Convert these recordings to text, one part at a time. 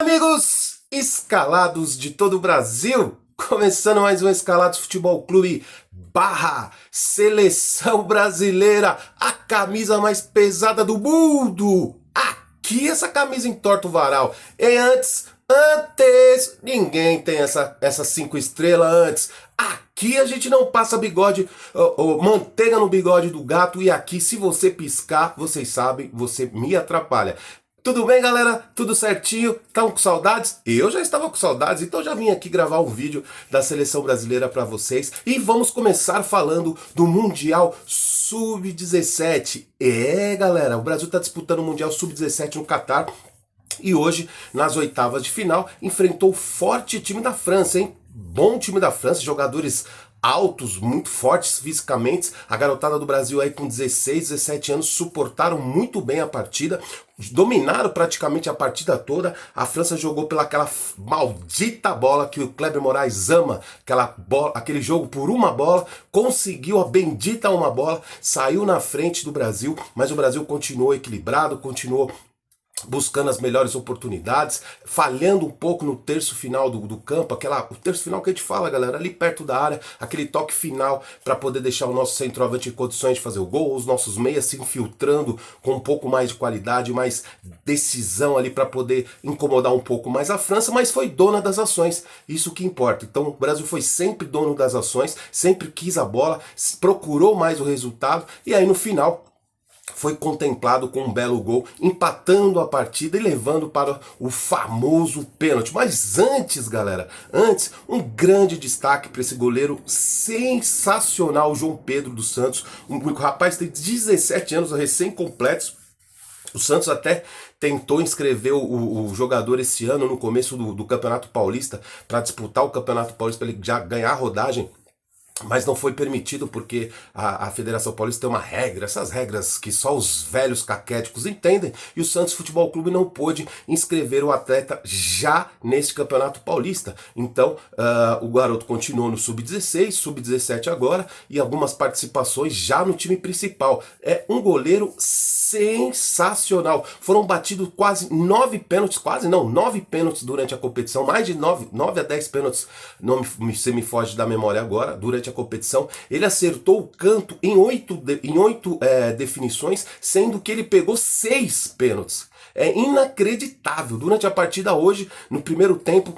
Amigos escalados de todo o Brasil, começando mais um Escalados Futebol Clube barra Seleção Brasileira, a camisa mais pesada do mundo. Aqui essa camisa entorta o varal. E antes, ninguém tem essas 5 estrelas antes. Aqui a gente não passa bigode, manteiga no bigode do gato, e aqui se você piscar, vocês sabem, você me atrapalha. Tudo bem, galera? Tudo certinho? Estão com saudades? Eu já estava com saudades, então já vim aqui gravar um vídeo da Seleção Brasileira para vocês. E vamos começar falando do Mundial Sub-17. Galera, o Brasil está disputando o Mundial Sub-17 no Catar. E hoje, nas oitavas de final, enfrentou o forte time da França, hein? Bom time da França, jogadores altos, muito fortes fisicamente. A garotada do Brasil aí com 16, 17 anos suportaram muito bem a partida, dominaram praticamente a partida toda. A França jogou pelaquela maldita bola que o Kleber Moraes ama, aquele jogo por uma bola, conseguiu a bendita uma bola, saiu na frente do Brasil, mas o Brasil continuou equilibrado, continuou buscando as melhores oportunidades, falhando um pouco no terço final do campo, o terço final que a gente fala, galera, ali perto da área, aquele toque final para poder deixar o nosso centroavante em condições de fazer o gol, os nossos meias se infiltrando com um pouco mais de qualidade, mais decisão ali para poder incomodar um pouco mais a França, mas foi dona das ações, isso que importa. Então o Brasil foi sempre dono das ações, sempre quis a bola, procurou mais o resultado, e aí no final foi contemplado com um belo gol, empatando a partida e levando para o famoso pênalti. Mas antes, galera, um grande destaque para esse goleiro sensacional, João Pedro dos Santos. O rapaz tem 17 anos, recém-completos. O Santos até tentou inscrever o jogador esse ano, no começo do Campeonato Paulista, para disputar o Campeonato Paulista, para ele já ganhar a rodagem. Mas não foi permitido porque a Federação Paulista tem uma regra, essas regras que só os velhos caquéticos entendem, e o Santos Futebol Clube não pôde inscrever o atleta já neste Campeonato Paulista. Então o garoto continuou no Sub-16, Sub-17 agora, e algumas participações já no time principal. É um goleiro sensacional. Foram batidos quase 9 pênaltis, 9 pênaltis durante a competição, mais de 9 a 10 pênaltis, não me foge da memória agora, durante a competição. Ele acertou o canto em 8 definições, sendo que ele pegou 6 pênaltis. É inacreditável. Durante a partida hoje, no primeiro tempo,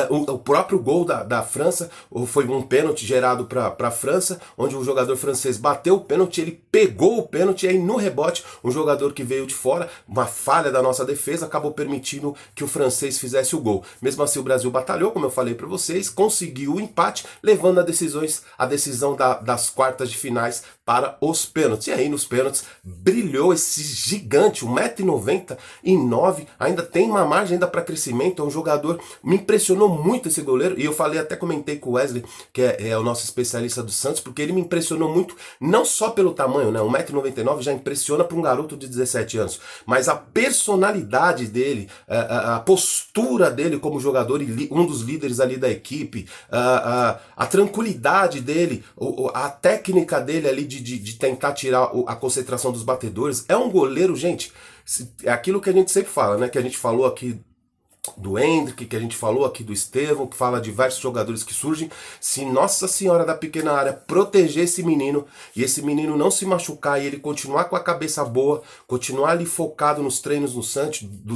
o próprio gol da França foi um pênalti gerado para a França, onde o jogador francês bateu o pênalti, ele pegou o pênalti, e aí no rebote, um jogador que veio de fora, uma falha da nossa defesa, acabou permitindo que o francês fizesse o gol. Mesmo assim, o Brasil batalhou, como eu falei para vocês, conseguiu o empate, levando a decisão das quartas de finais para os pênaltis. E aí, nos pênaltis, brilhou esse gigante, 1,99 m, ainda tem uma margem ainda para crescimento, é um jogador, me impressionou muito esse goleiro, e eu até comentei com o Wesley, que é o nosso especialista do Santos, porque ele me impressionou muito, não só pelo tamanho, né, 1,99 m já impressiona para um garoto de 17 anos, mas a personalidade dele, a postura dele como jogador e um dos líderes ali da equipe, a tranquilidade dele, a técnica dele ali de tentar tirar a concentração dos batedores. É um goleiro, gente, é aquilo que a gente sempre fala, né, que a gente falou aqui do Hendrick, que a gente falou aqui do Estevão, que fala de diversos jogadores que surgem. Se Nossa Senhora da Pequena Área proteger esse menino, e esse menino não se machucar, e ele continuar com a cabeça boa, continuar ali focado nos treinos do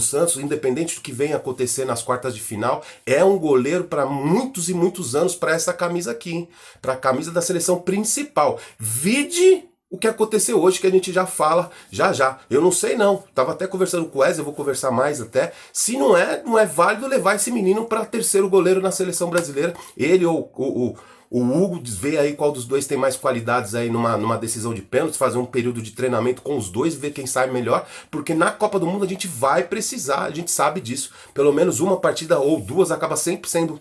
Santos, independente do que venha acontecer nas quartas de final, é um goleiro para muitos e muitos anos para essa camisa aqui, hein? Para a camisa da seleção principal. Vide o que aconteceu hoje, que a gente já fala já. Eu não sei não, tava até conversando com o Wesley, eu vou conversar mais até, se não é válido levar esse menino para terceiro goleiro na seleção brasileira, ele ou o Hugo, vê aí qual dos dois tem mais qualidades aí numa decisão de pênaltis, fazer um período de treinamento com os dois, ver quem sai melhor, porque na Copa do Mundo a gente vai precisar, a gente sabe disso, pelo menos uma partida ou duas acaba sempre sendo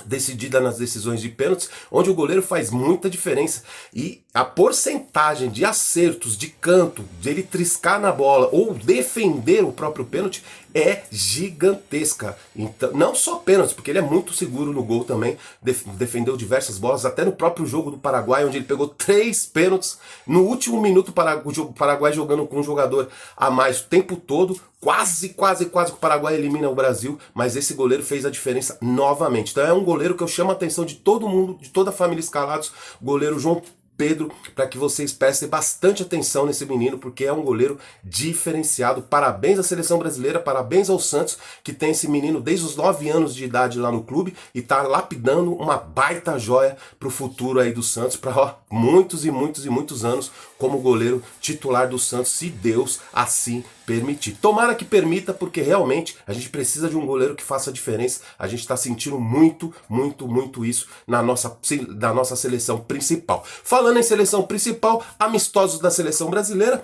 decidida nas decisões de pênaltis, onde o goleiro faz muita diferença. E a porcentagem de acertos de canto, dele triscar na bola ou defender o próprio pênalti é gigantesca. Então, não só pênalti, porque ele é muito seguro no gol também, defendeu diversas bolas, até no próprio jogo do Paraguai, onde ele pegou 3 pênaltis. No último minuto, o Paraguai jogando com um jogador a mais o tempo todo, quase que o Paraguai elimina o Brasil, mas esse goleiro fez a diferença novamente. Então é um goleiro que eu chamo a atenção de todo mundo, de toda a família Escalados, o goleiro João Pedro, para que vocês prestem bastante atenção nesse menino, porque é um goleiro diferenciado. Parabéns à seleção brasileira, parabéns ao Santos, que tem esse menino desde os 9 anos de idade lá no clube e tá lapidando uma baita joia pro futuro aí do Santos, para muitos e muitos e muitos anos como goleiro titular do Santos, se Deus assim permitir. Tomara que permita, porque realmente a gente precisa de um goleiro que faça a diferença. A gente está sentindo muito isso na nossa seleção principal. Falando em seleção principal, amistosos da seleção brasileira.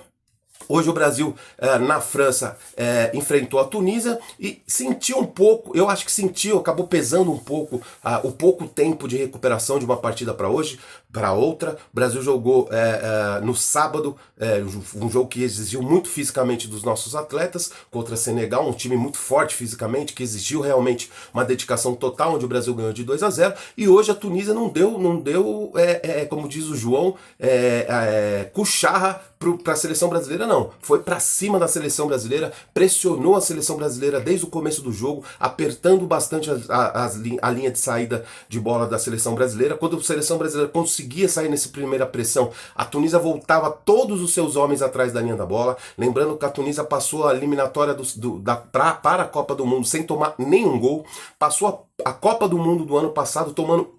Hoje o Brasil, na França, enfrentou a Tunísia e sentiu um pouco, eu acho que sentiu, acabou pesando um pouco o pouco tempo de recuperação de uma partida para hoje, para outra. O Brasil jogou no sábado, um jogo que exigiu muito fisicamente dos nossos atletas, contra Senegal, um time muito forte fisicamente, que exigiu realmente uma dedicação total, onde o Brasil ganhou de 2-0, e hoje a Tunísia não deu como diz o João, cucharra para a seleção brasileira, não. Foi para cima da seleção brasileira, pressionou a seleção brasileira desde o começo do jogo, apertando bastante a linha de saída de bola da seleção brasileira. Quando a seleção brasileira conseguia sair nessa primeira pressão, a Tunísia voltava todos os seus homens atrás da linha da bola. Lembrando que a Tunísia passou a eliminatória para a Copa do Mundo sem tomar nenhum gol, passou a Copa do Mundo do ano passado tomando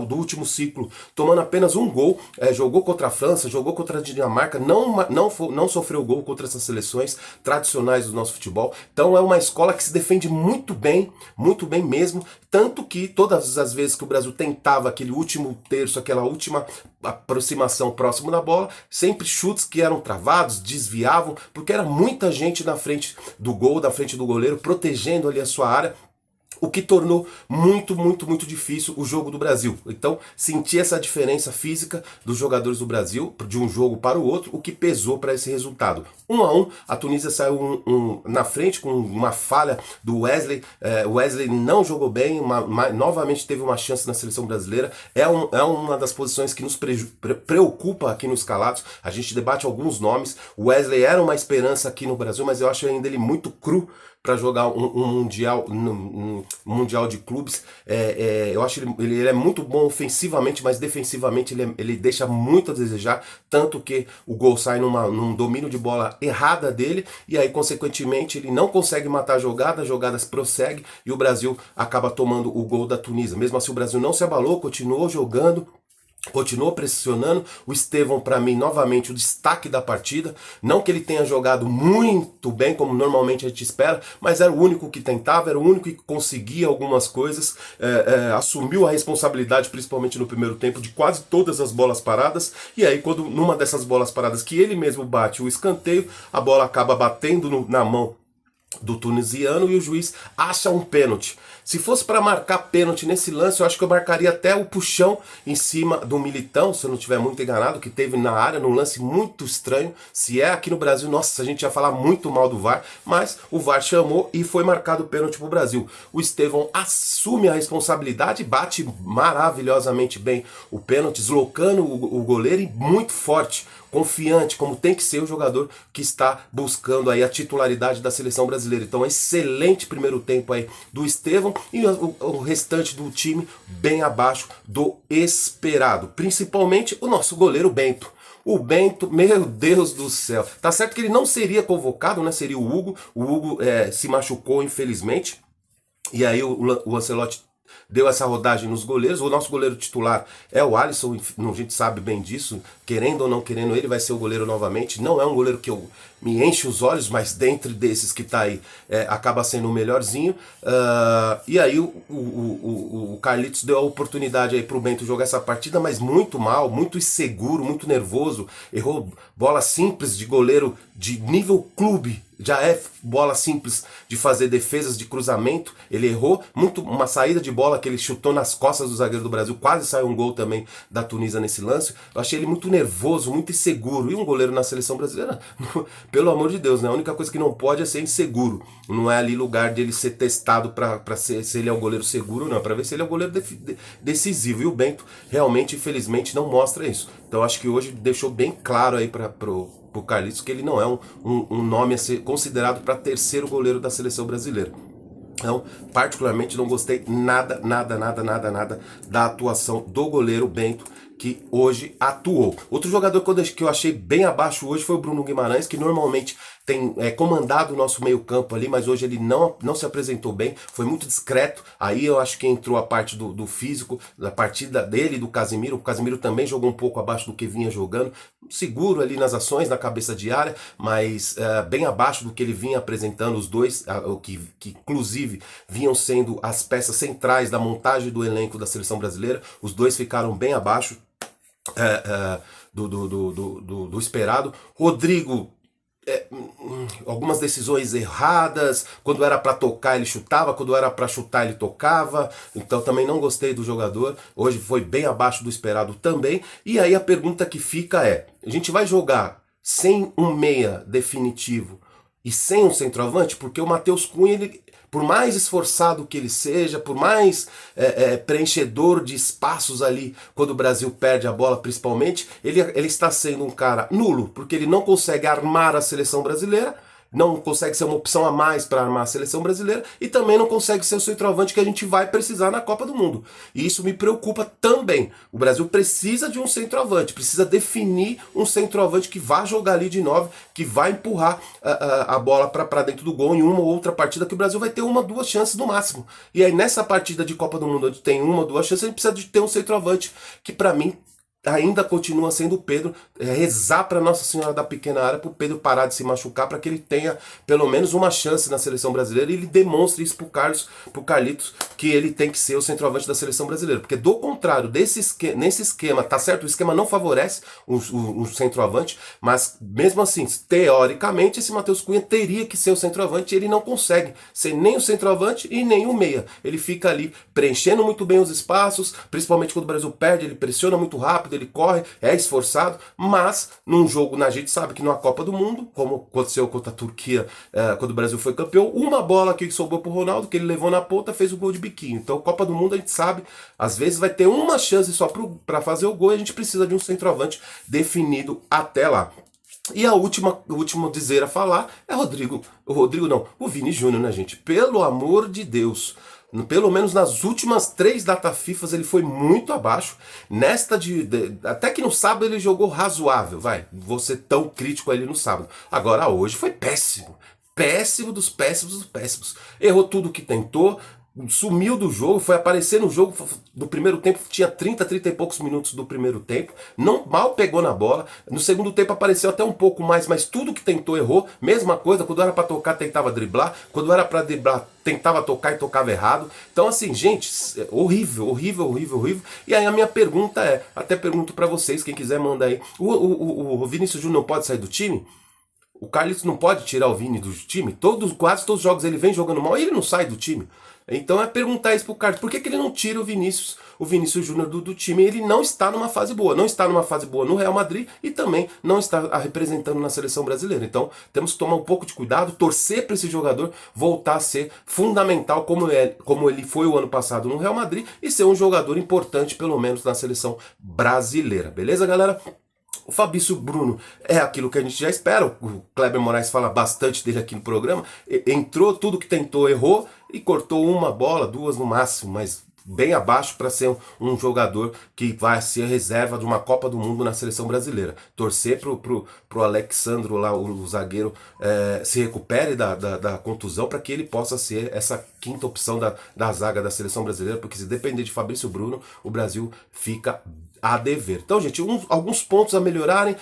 do último ciclo, tomando apenas um gol, jogou contra a França, jogou contra a Dinamarca, não sofreu gol contra essas seleções tradicionais do nosso futebol. Então é uma escola que se defende muito bem mesmo, tanto que todas as vezes que o Brasil tentava aquele último terço, aquela última aproximação próximo da bola, sempre chutes que eram travados, desviavam, porque era muita gente na frente do gol, da frente do goleiro, protegendo ali a sua área, o que tornou muito difícil o jogo do Brasil. Então, senti essa diferença física dos jogadores do Brasil, de um jogo para o outro, o que pesou para esse resultado. 1-1, a Tunísia saiu na frente com uma falha do Wesley. O Wesley não jogou bem, novamente teve uma chance na seleção brasileira. É uma das posições que nos preocupa aqui no Escalados. A gente debate alguns nomes. O Wesley era uma esperança aqui no Brasil, mas eu acho ainda ele muito cru para jogar um mundial de clubes. Eu acho ele é muito bom ofensivamente, mas defensivamente ele deixa muito a desejar, tanto que o gol sai num domínio de bola errada dele, e aí consequentemente ele não consegue matar a jogadas prossegue, e o Brasil acaba tomando o gol da Tunísia. Mesmo assim o Brasil não se abalou, continuou jogando, continuou pressionando. O Estevão, para mim, novamente o destaque da partida. Não que ele tenha jogado muito bem, como normalmente a gente espera, mas era o único que tentava, era o único que conseguia algumas coisas, assumiu a responsabilidade, principalmente no primeiro tempo, de quase todas as bolas paradas. E aí, quando numa dessas bolas paradas que ele mesmo bate o escanteio, a bola acaba batendo na mão do tunisiano e o juiz acha um pênalti. Se fosse para marcar pênalti nesse lance, eu acho que eu marcaria até o puxão em cima do Militão, se eu não estiver muito enganado, que teve na área, num lance muito estranho. Se é aqui no Brasil, nossa, a gente ia falar muito mal do VAR, mas o VAR chamou e foi marcado o pênalti pro Brasil. O Estevão assume a responsabilidade, bate maravilhosamente bem o pênalti, deslocando o goleiro, e muito forte, confiante, como tem que ser o jogador que está buscando aí a titularidade da seleção brasileira. Então, excelente primeiro tempo aí do Estevão, e o restante do time bem abaixo do esperado. Principalmente o nosso goleiro Bento. O Bento, meu Deus do céu. Tá certo que ele não seria convocado, né? Seria o Hugo. O Hugo se machucou, infelizmente. E aí o Ancelotti deu essa rodagem nos goleiros. O nosso goleiro titular é o Alisson, a gente sabe bem disso, querendo ou não querendo, ele vai ser o goleiro novamente. Não é um goleiro que me enche os olhos, mas dentre desses que tá aí, acaba sendo o melhorzinho. E aí o Carlitos deu a oportunidade aí pro Bento jogar essa partida, mas muito mal, muito inseguro, muito nervoso, errou bola simples de goleiro de nível clube, já é bola simples de fazer defesas de cruzamento, ele errou muito uma saída de bola que ele chutou nas costas do zagueiro do Brasil, quase saiu um gol também da Tunísia nesse lance. Eu achei ele muito nervoso, muito inseguro, e um goleiro na seleção brasileira, pelo amor de Deus, né? A única coisa que não pode é ser inseguro, não é ali lugar de ele ser testado para ser se ele é um goleiro seguro, não, para ver se ele é um goleiro decisivo, e o Bento realmente, infelizmente, não mostra isso. Então acho que hoje deixou bem claro aí pro Carlitos que ele não é um nome a ser considerado para terceiro goleiro da seleção brasileira. Então, particularmente não gostei nada da atuação do goleiro Bento, que hoje atuou. Outro jogador que eu achei bem abaixo hoje foi o Bruno Guimarães, que normalmente tem comandado o nosso meio campo ali, mas hoje ele não se apresentou bem, foi muito discreto. Aí eu acho que entrou a parte do físico, da partida dele e do Casimiro. O Casimiro também jogou um pouco abaixo do que vinha jogando, seguro ali nas ações, na cabeça de área, mas bem abaixo do que ele vinha apresentando, os dois, que inclusive vinham sendo as peças centrais da montagem do elenco da seleção brasileira. Os dois ficaram bem abaixo do esperado. Rodrigo, algumas decisões erradas, quando era para tocar ele chutava, quando era para chutar ele tocava, então também não gostei do jogador, hoje foi bem abaixo do esperado também. E aí a pergunta que fica é, a gente vai jogar sem um meia definitivo e sem um centroavante? Porque o Matheus Cunha, ele, por mais esforçado que ele seja, por mais preenchedor de espaços ali, quando o Brasil perde a bola principalmente, ele está sendo um cara nulo, porque ele não consegue armar a seleção brasileira, não consegue ser uma opção a mais para armar a seleção brasileira, e também não consegue ser o centroavante que a gente vai precisar na Copa do Mundo. E isso me preocupa também. O Brasil precisa de um centroavante, precisa definir um centroavante que vá jogar ali de 9, que vai empurrar a bola para dentro do gol em uma ou outra partida, que o Brasil vai ter uma, duas chances no máximo. E aí nessa partida de Copa do Mundo, onde tem uma ou duas chances, a gente precisa de ter um centroavante que, para mim, ainda continua sendo o Pedro, rezar para Nossa Senhora da Pequena Área, para o Pedro parar de se machucar, para que ele tenha pelo menos uma chance na seleção brasileira, e ele demonstre isso pro Carlitos, que ele tem que ser o centroavante da seleção brasileira. Porque do contrário, nesse esquema, tá certo, o esquema não favorece um centroavante, mas mesmo assim, teoricamente, esse Matheus Cunha teria que ser o centroavante, e ele não consegue ser nem o centroavante e nem o meia. Ele fica ali preenchendo muito bem os espaços, principalmente quando o Brasil perde, ele pressiona muito rápido, ele corre, é esforçado, mas num jogo, a gente sabe que numa Copa do Mundo, como aconteceu contra a Turquia, quando o Brasil foi campeão, uma bola que sobrou pro Ronaldo, que ele levou na ponta, fez o gol de biquinho. Então, Copa do Mundo, a gente sabe, às vezes vai ter uma chance só para fazer o gol, e a gente precisa de um centroavante definido até lá. E o último dizer a falar é o Vini Júnior, né, gente? Pelo amor de Deus. Pelo menos nas últimas 3 data FIFAs ele foi muito abaixo. Nesta até que no sábado ele jogou razoável, vou ser tão crítico a ele no sábado. Agora hoje foi péssimo. Péssimo dos péssimos dos péssimos. Errou tudo que tentou, sumiu do jogo, foi aparecer no jogo do primeiro tempo, tinha 30 e poucos minutos do primeiro tempo, mal pegou na bola. No segundo tempo apareceu até um pouco mais, mas tudo que tentou errou. Mesma coisa, quando era para tocar tentava driblar, quando era para driblar tentava tocar e tocava errado. Então assim, gente, horrível. E aí a minha pergunta até pergunto para vocês, quem quiser manda aí, o Vinícius Júnior não pode sair do time? O Carlitos não pode tirar o Vini do time? Quase todos os jogos ele vem jogando mal e ele não sai do time. Então é perguntar isso pro Carlos, por que ele não tira o Vinícius Júnior do time? Ele não está numa fase boa, não está numa fase boa no Real Madrid e também não está representando na seleção brasileira. Então temos que tomar um pouco de cuidado, torcer para esse jogador voltar a ser fundamental como ele foi o ano passado no Real Madrid, e ser um jogador importante pelo menos na seleção brasileira. Beleza, galera? O Fabrício Bruno é aquilo que a gente já espera, o Kleber Moraes fala bastante dele aqui no programa, entrou, tudo que tentou errou e cortou uma bola, 2 no máximo, mas bem abaixo para ser um jogador que vai ser reserva de uma Copa do Mundo na seleção brasileira. Torcer pro Alexandro lá, o zagueiro, se recupere da contusão, para que ele possa ser essa quinta opção da zaga da seleção brasileira, porque se depender de Fabrício Bruno, o Brasil fica a dever. Então, gente, alguns pontos a melhorarem,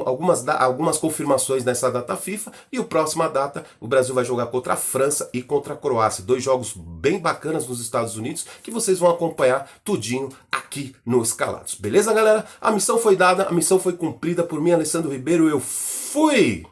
algumas confirmações nessa data FIFA, e o próxima data o Brasil vai jogar contra a França e contra a Croácia. 2 jogos bem bacanas nos Estados Unidos, que vocês vão acompanhar tudinho aqui no Escalados. Beleza, galera? A missão foi dada, a missão foi cumprida por mim, Alessandro Ribeiro. Eu fui!